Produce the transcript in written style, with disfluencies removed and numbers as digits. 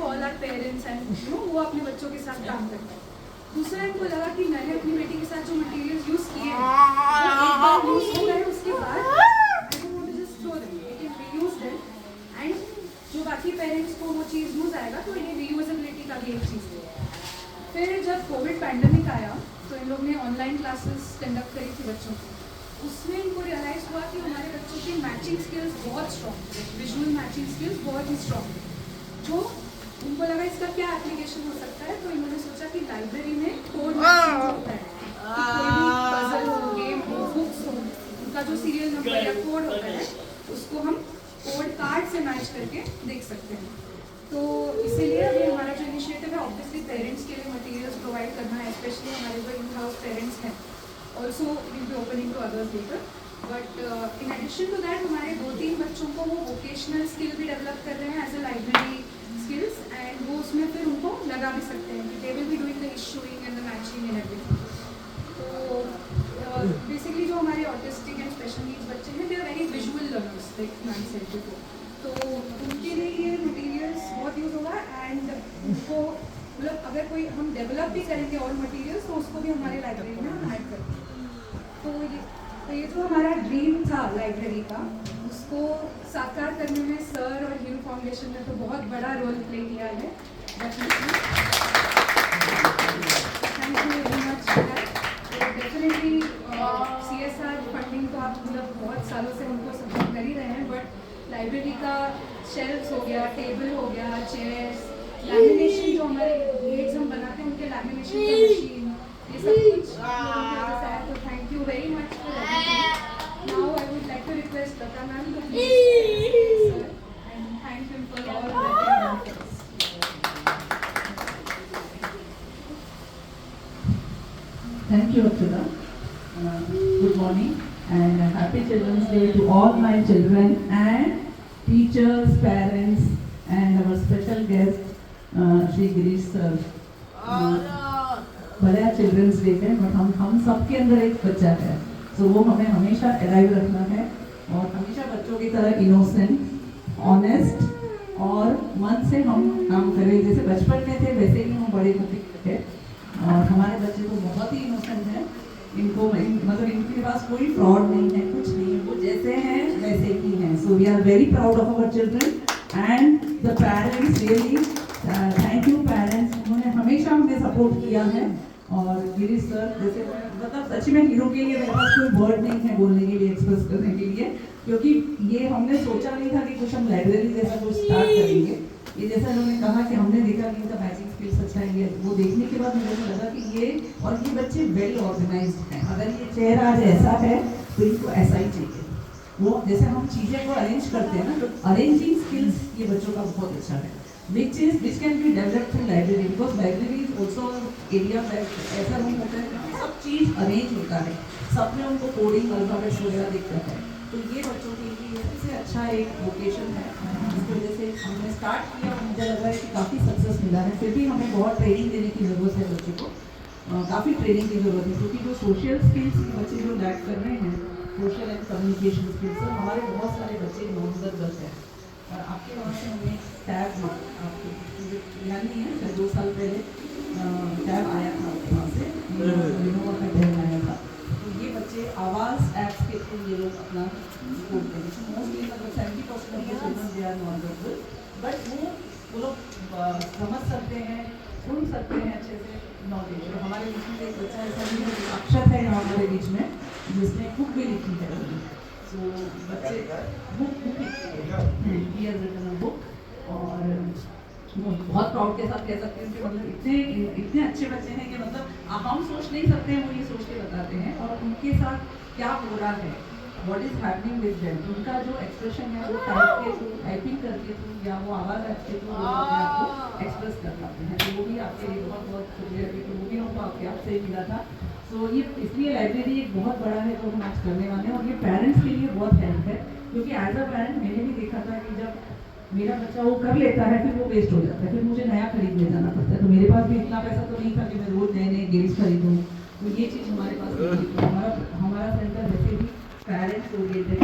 All are parents and वो अपने बच्चों के साथ काम करते हैं। दूसरा इनको लगा कि मैंने अपनी बेटी के साथ जो मटेरियल्स यूज़ किए हैं एक बार यूज़ हो गए, उसके बाद I don't want to just throw them, we can reuse them and जो बाकी पेरेंट्स को वो चीज़ यूज़ आएगा तो ये रीयूजेबिलिटी का भी एक चीज़ है। फिर जब कोविड पैंडमिक आया तो इन लोग ने ऑनलाइन क्लासेस कंडक्ट करी थी बच्चों की। उसमें इनको रियलाइज़ हुआ कि हमारे बच्चों की मैचिंग स्किल्स बहुत स्ट्रॉन्ग थे, विजुअल मैचिंग स्किल्स बहुत ही स्ट्रॉन्ग थे। जो उनको लगा इसका क्या एप्लीकेशन हो सकता है, तो इन्होंने सोचा कि लाइब्रेरी में कोड मैचिंग होता है, कोई भी पजल हो, गेम हो, बुक्स हो, उनका जो सीरियल नंबर या कोड होता है उसको हम कोड कार्ड से मैच करके देख सकते हैं। तो इसीलिए अभी हमारा जो इनिशिएटिव है ऑब्वियसली पेरेंट्स के लिए मटेरियल्स प्रोवाइड करना है, स्पेशली हमारे जो इन हाउस पेरेंट्स हैं। Also will be opening to others later, but in addition to that हमारे 2-3 बच्चों को वो वोकेशनल स्किल भी डेवलप कर रहे हैं as a library skills, and वो उसमें फिर उनको लगा भी सकते हैं कि they will be doing the issuing and the matching and everything. तो बेसिकली जो हमारे ऑटिस्टिक एंड स्पेशल नीड्स बच्चे हैं they are very visual learners like ma'am said before, तो उनके लिए ये मटेरियल्स बहुत यूज़ होगा एंड उनको मतलब अगर कोई हम डेवलप भी करेंगे और मटेरियल्स तो उसको भी हमारे लाइब्रेरी में हम ऐड करेंगे। तो ये जो हमारा ड्रीम था लाइब्रेरी का, उसको साकार करने में सर और ह्यू फाउंडेशन ने तो बहुत बड़ा रोल प्ले किया है। Thank you very much. Definitely CSR funding तो आप मतलब बहुत सालों से उनको सपोर्ट कर ही रहे हैं, बट लाइब्रेरी का शेल्फ्स हो गया, टेबल हो गया, चेयर्स, लैमिनेशन जो हमारे गेट्स हम बनाते हैं उनके लैमिनेशन का मशीन, ये सब कुछ तो thank you very much for everything. Now I would like to request Lata ma'am to please sir and thank you for all that. Thank you, Akshata. Good morning and happy Children's Day to all my children and teachers, parents and our special guest, Shri Girish sir. बड़ा children's day है, but हम सबके अंदर एक बच्चा है, तो वो हमें हमेशा अलाइव रखना है और हमेशा बच्चों की तरह इनोसेंट, ऑनेस्ट और मन से हम काम करें। जैसे बचपन में थे वैसे ही हम बड़े होते थे और हमारे बच्चे तो बहुत ही इनोसेंट हैं। इनको मतलब इनके पास कोई फ्रॉड नहीं है, कुछ नहीं है, वो जैसे हैं वैसे ही हैं। So we are very proud of our children and the parents really thank you parents, उन्होंने हमेशा हमें सपोर्ट किया है। और गिरीश सर जैसे मतलब सच में हीरो के लिए मेरे पास कोई वर्ड नहीं है बोलने के लिए, एक्सप्रेस करने के लिए, क्योंकि ये हमने सोचा नहीं था कि कुछ हम लाइब्रेरी जैसा कुछ स्टार्ट करेंगे। ये जैसा उन्होंने कहा कि हमने देखा कि इनका मैचिंग स्किल्स अच्छा है, वो देखने के बाद मुझे लगा कि ये और ये बच्चे वेल ऑर्गेनाइज्ड हैं। अगर ये चेयर आज ऐसा है तो इनको ऐसा ही चाहिए। वो जैसे हम चीज़ें को अरेंज करते हैं ना, तो अरेंजिंग स्किल्स ये बच्चों का बहुत अच्छा है, which can be developed through library, because library is also area where ऐसा रूम होता है सब चीज़ अरेंज होता है, सब में उनको कोडिंग अल्फाबेट्स वगैरह दिखता है। तो ये बच्चों के लिए सबसे अच्छा एक वोकेशन है, जिसकी वजह से हमने स्टार्ट किया और मुझे लग रहा है कि काफ़ी सक्सेस मिला है। फिर भी हमें बहुत ट्रेनिंग देने की ज़रूरत है बच्चों को, काफ़ी ट्रेनिंग की ज़रूरत है, क्योंकि जो सोशल स्किल्स बच्चे जो लैक कर रहे हैं, सोशल एंड कम्युनिकेशन स्किल्स, तो हमारे बहुत सारे बच्चे नॉर्मल हैं। और आपके वहाँ से हमने टैब आपको ध्यान नहीं है, शायद 2 साल पहले टैब आया था आपके वहाँ से, लिनोवा का टैब आया था। तो ये बच्चे आवाज़ ऐप्स के थ्रू ये लोग अपना सपोर्ट करें। मोस्टली मतलब 70% of the children they are non verbal, but वो लोग समझ सकते हैं, सुन सकते हैं अच्छे से नॉलेज। और हमारे बीच में एक बच्चा ऐसा भी है, अक्षत है यहाँ हमारे बीच में, जिसने बुक भी लिखी है। तो बच्चे बुक और बहुत प्राउड के साथ कह सकते हैं कि मतलब इतने अच्छे बच्चे हैं कि मतलब हम सोच नहीं सकते हैं, वो ये सोच के बताते हैं। और उनके साथ क्या हो रहा है, what is happening with them, उनका जो एक्सप्रेशन है वो टाइप के थ्रू, टाइपिंग करके थ्रू या वो आवाज़ के थ्रू अपने आप को एक्सप्रेस कर पाते हैं। तो वो भी आपके लिए बहुत बहुत शुक्रिया, क्योंकि वो भी हमको आपके आप से मिला था। तो ये इसलिए लाइब्रेरी एक बहुत बड़ा है जो हम आज करने वाले हैं, और ये पेरेंट्स के लिए बहुत हेल्प है, क्योंकि एज अ पेरेंट मैंने भी देखा था कि जब मेरा बच्चा वो कर लेता है फिर वो वेस्ट हो जाता है, फिर मुझे नया खरीद ले जाना पड़ता है। तो मेरे पास भी इतना पैसा तो नहीं था कि मैं रोज नए नए गेम्स खरीदूँ, तो ये चीज़ हमारे पास नहीं थी। तो हमारा सेंटर जैसे भी पेरेंट्स ओरिएंटेड